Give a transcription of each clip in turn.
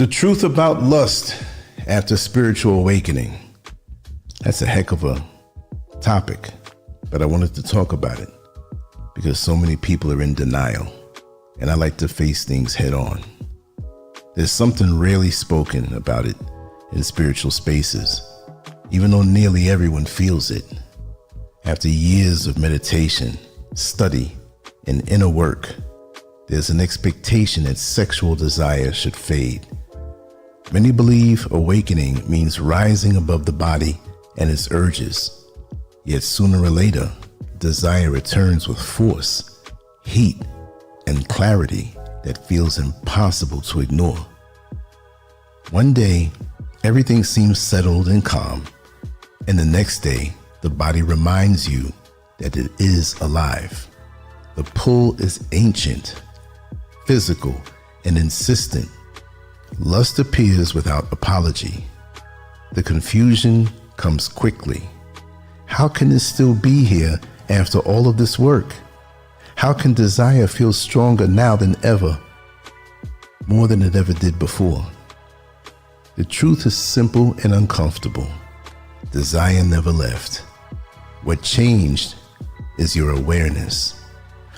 The truth about lust after spiritual awakening. That's a heck of a topic, but I wanted to talk about it because so many people are in denial, and I like to face things head on. There's something rarely spoken about it in spiritual spaces, even though nearly everyone feels it. After years of meditation, study, and inner work, there's an expectation that sexual desire should fade. Many believe awakening means rising above the body and its urges. Yet sooner or later, desire returns with force, heat, and clarity that feels impossible to ignore. One day, everything seems settled and calm, and the next day, the body reminds you that it is alive. The pull is ancient, physical, and insistent. Lust appears without apology. The confusion comes quickly. How can this still be here after all of this work? How can desire feel stronger now than ever, more than it ever did before? The truth is simple and uncomfortable. Desire never left. What changed is your awareness.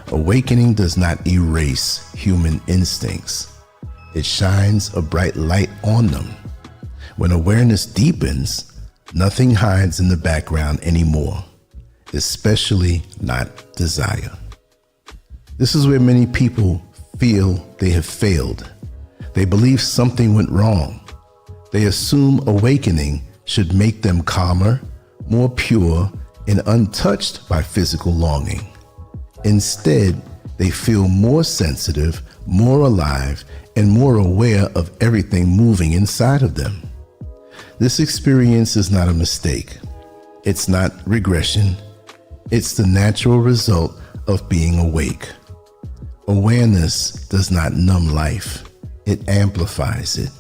Awakening does not erase human instincts. It shines a bright light on them. When awareness deepens, nothing hides in the background anymore, especially not desire. This is where many people feel they have failed. They believe something went wrong. They assume awakening should make them calmer, more pure, and untouched by physical longing. Instead, they feel more sensitive, more alive, and more aware of everything moving inside of them. This experience is not a mistake. It's not regression. It's the natural result of being awake. Awareness does not numb life. It amplifies it.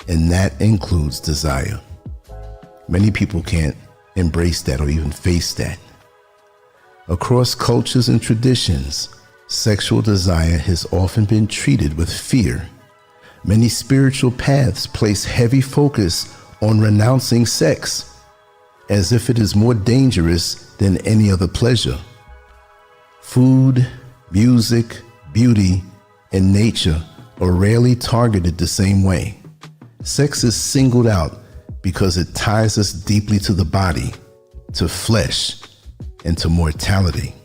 And that includes desire. Many people can't embrace that or even face that. Across cultures and traditions, sexual desire has often been treated with fear. Many spiritual paths place heavy focus on renouncing sex, as if it is more dangerous than any other pleasure. Food, music, beauty, and nature are rarely targeted the same way. Sex is singled out because it ties us deeply to the body, to flesh, and to mortality.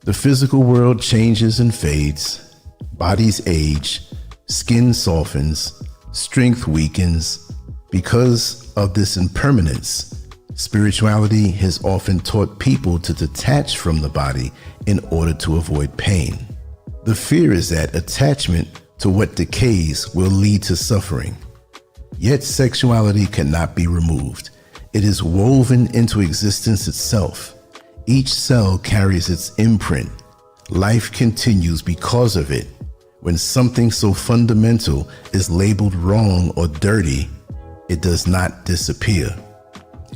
The physical world changes and fades, bodies age, skin softens, strength weakens. Because of this impermanence, spirituality has often taught people to detach from the body in order to avoid pain. The fear is that attachment to what decays will lead to suffering. Yet sexuality cannot be removed. It is woven into existence itself. Each cell carries its imprint. Life continues because of it. When something so fundamental is labeled wrong or dirty, it does not disappear.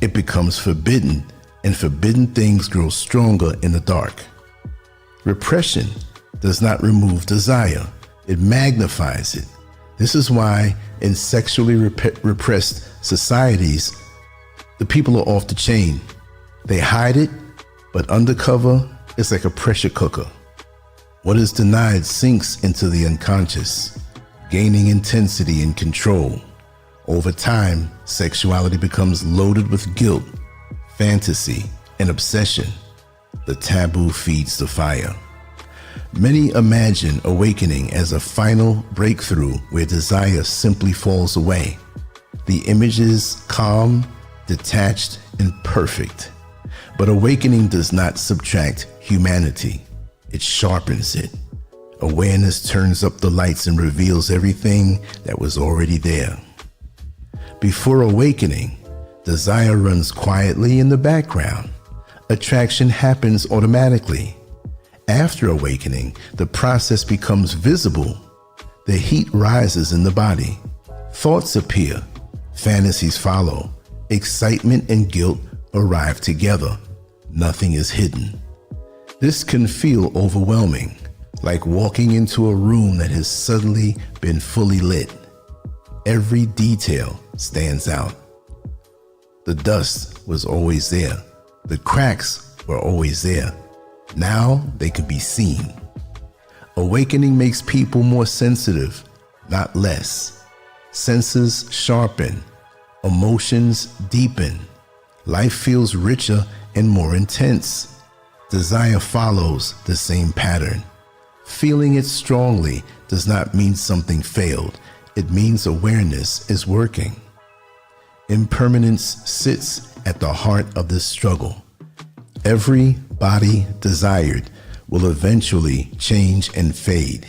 It becomes forbidden, and forbidden things grow stronger in the dark. Repression does not remove desire. It magnifies it. This is why in sexually repressed societies, the people are off the chain. They hide it, but undercover is like a pressure cooker. What is denied sinks into the unconscious, gaining intensity and control. Over time, sexuality becomes loaded with guilt, fantasy, and obsession. The taboo feeds the fire. Many imagine awakening as a final breakthrough where desire simply falls away. The image is calm, detached, and perfect. But awakening does not subtract humanity. It sharpens it. Awareness turns up the lights and reveals everything that was already there. Before awakening, desire runs quietly in the background. Attraction happens automatically. After awakening, the process becomes visible. The heat rises in the body. Thoughts appear. Fantasies follow. Excitement and guilt arrive together. Nothing is hidden. This can feel overwhelming, like walking into a room that has suddenly been fully lit. every detail stands out. The dust was always there. The cracks were always there. Now they could be seen. Awakening makes people more sensitive, not less. Senses sharpen. Emotions deepen. Life feels richer and more intense. Desire follows the same pattern. Feeling it strongly does not mean something failed. It means awareness is working. Impermanence sits at the heart of this struggle. Every body desired will eventually change and fade.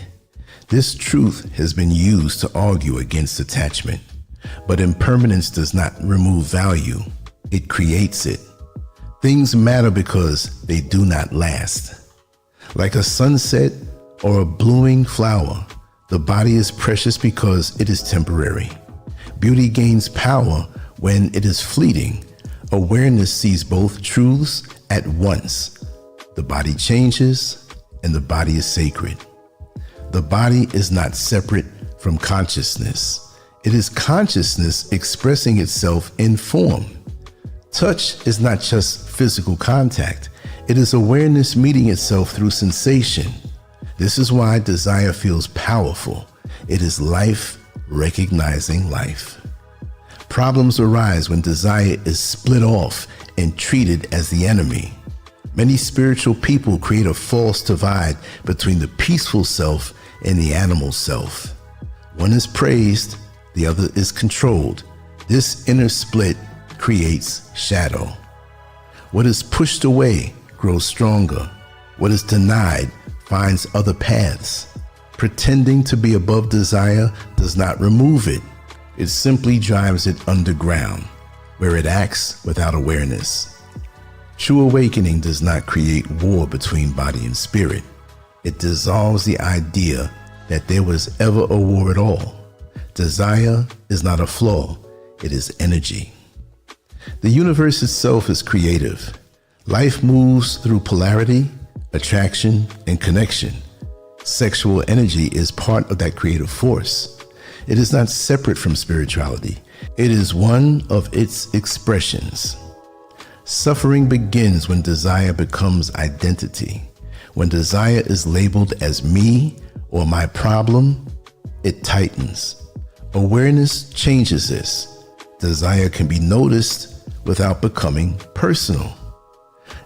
This truth has been used to argue against attachment. But impermanence does not remove value. It creates it. Things matter because they do not last. Like a sunset or a blooming flower, the body is precious because it is temporary. Beauty gains power when it is fleeting. Awareness sees both truths at once. The body changes and the body is sacred. The body is not separate from consciousness. It is consciousness expressing itself in form. Touch is not just physical contact. It is awareness meeting itself through sensation. This is why desire feels powerful. It is life recognizing life. Problems arise when desire is split off and treated as the enemy. Many spiritual people create a false divide between the peaceful self and the animal self. One is praised, the other is controlled. This inner split creates shadow. What is pushed away grows stronger. What is denied finds other paths. Pretending to be above desire does not remove it. It simply drives it underground, where it acts without awareness. True awakening does not create war between body and spirit. It dissolves the idea that there was ever a war at all. Desire is not a flaw, it is energy. The universe itself is creative. Life moves through polarity, attraction, and connection. Sexual energy is part of that creative force. It is not separate from spirituality. It is one of its expressions. Suffering begins when desire becomes identity. When desire is labeled as me or my problem, it tightens. Awareness changes this. Desire can be noticed without becoming personal.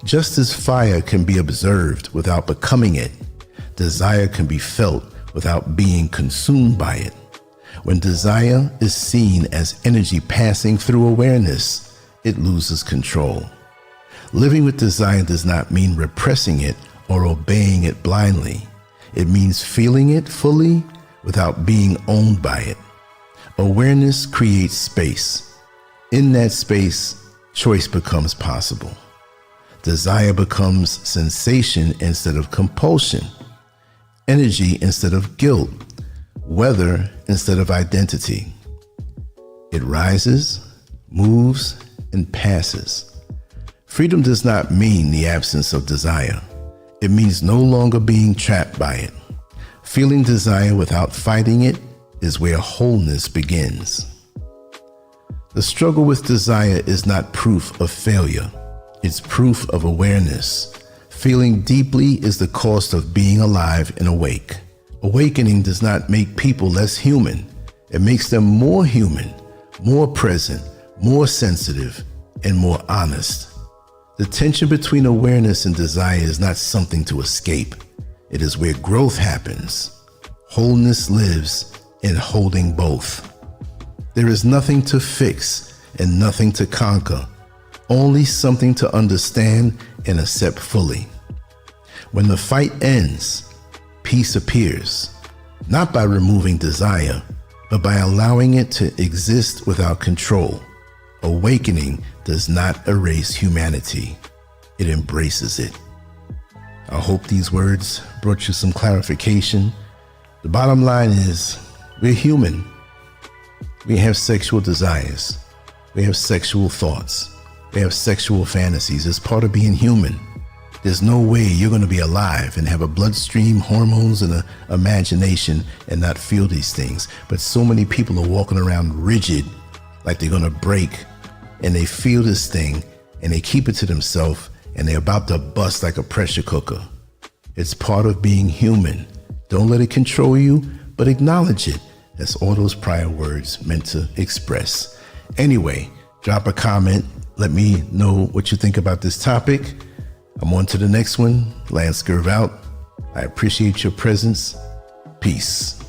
Just as fire can be observed without becoming it, desire can be felt without being consumed by it. When desire is seen as energy passing through awareness, it loses control. Living with desire does not mean repressing it or obeying it blindly. It means feeling it fully without being owned by it. Awareness creates space. In that space, choice becomes possible. Desire becomes sensation instead of compulsion, energy instead of guilt, weather instead of identity. It rises, moves, and passes. Freedom does not mean the absence of desire. It means no longer being trapped by it. Feeling desire without fighting it is where wholeness begins. The struggle with desire is not proof of failure. It's proof of awareness. Feeling deeply is the cost of being alive and awake. Awakening does not make people less human. It makes them more human, more present, more sensitive, and more honest. The tension between awareness and desire is not something to escape. It is where growth happens. Wholeness lives in holding both. There is nothing to fix and nothing to conquer, only something to understand and accept fully. When the fight ends, peace appears, not by removing desire, but by allowing it to exist without control. Awakening does not erase humanity. It embraces it. I hope these words brought you some clarification. The bottom line is, we're human. We have sexual desires. We have sexual thoughts. We have sexual fantasies. It's part of being human. There's no way you're going to be alive and have a bloodstream, hormones, and an imagination and not feel these things. But so many people are walking around rigid, like they're going to break, and they feel this thing and they keep it to themselves and they're about to bust like a pressure cooker. It's part of being human. Don't let it control you, but acknowledge it. That's all those prior words meant to express. Anyway, drop a comment. Let me know what you think about this topic. I'm on to the next one. Lancescurv out. I appreciate your presence. Peace.